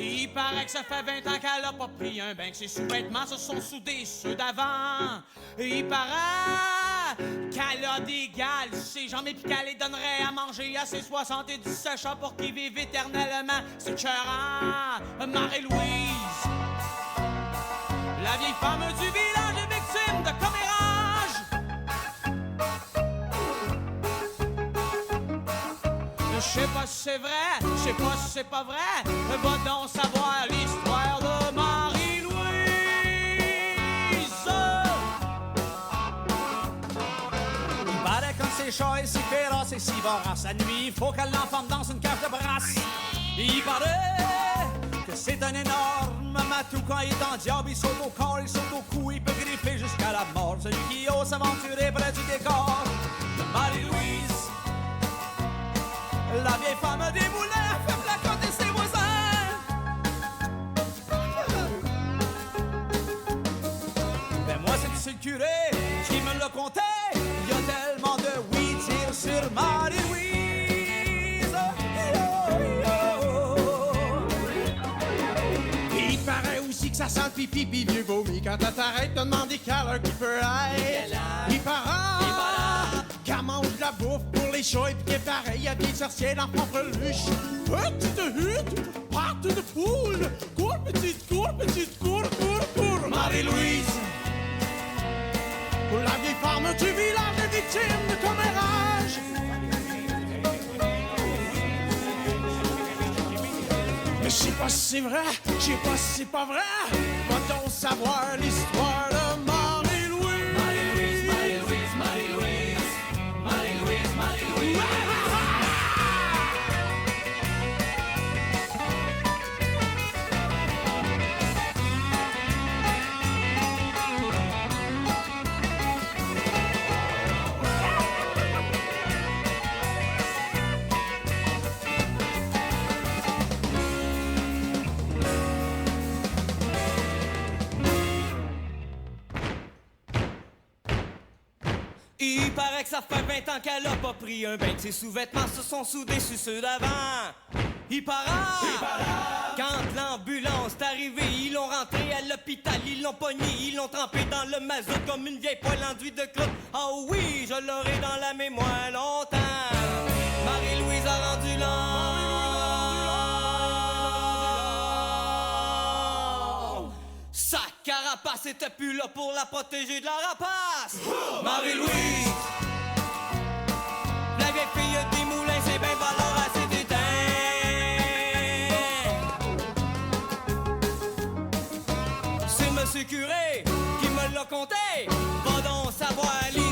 Il paraît que ça fait 20 ans qu'elle a pas pris un bain, que ses sous-vêtements se sont soudés ceux d'avant. Il paraît qu'elle a des gales sur ses jambes et puis qu'elle les donnerait à manger à ses 77 chats pour qu'ils vivent éternellement. C'est écœurant. Marie-Louise, la vieille femme du village est victime de commérage. Je sais pas si c'est vrai, je sais pas si c'est pas vrai. Va donc savoir l'histoire de Marie-Louise. Il paraît comme ses chats et si féroces et si voraces. La nuit, il faut qu'elle l'enferme dans une cage de brasse. Il paraît que c'est un énorme matou. Quand il est en diable, il saute au corps, il saute au cou. Il peut griffer jusqu'à la mort. Celui qui ose s'aventurer près du décor de Marie-Louise. La vieille femme des moulins fait placoter ses voisins. Ben moi c'est le curé qui me l'a conté. Il y a tellement de oui dire sur Marie-Louise. Il paraît aussi que ça sent le pipi pis vieux vomi quand elle t'arrête de demander quelle heure qu'il peut être. Il paraît qu'elle mange de la bouffe pour les chats et pis qu'elle pareil à vieille sorcière dans propre luche. Petite hutte, pâte de poule, cours petite cours, cours. Marie-Louise, la vieille femme du village est victime de commérage. Mais je sais pas si c'est vrai, je sais pas si c'est pas vrai. Va-t-on savoir l'histoire de Marie-Louise? Marie-Louise, Marie-Louise, Marie-Louise, Marie-Louise, Marie-Louise. Il paraît que ça fait 20 ans qu'elle a pas pris un bain, que ses sous-vêtements se sont soudés sur ceux d'avant. Il paraît quand l'ambulance est arrivée, ils l'ont rentré à l'hôpital, ils l'ont pogné, ils l'ont trempé dans le mazout comme une vieille poêle enduite de croûte. Oh oui, je l'aurai dans la mémoire longtemps. Marie-Louise a rendu l'âme. Sa carapace était plus là pour la protéger de la rapace. Marie-Louise, la vieille fille des moulins, c'est bien valeur à ses dédains. C'est monsieur curé qui me l'a conté. Va donc savoir l'histoire.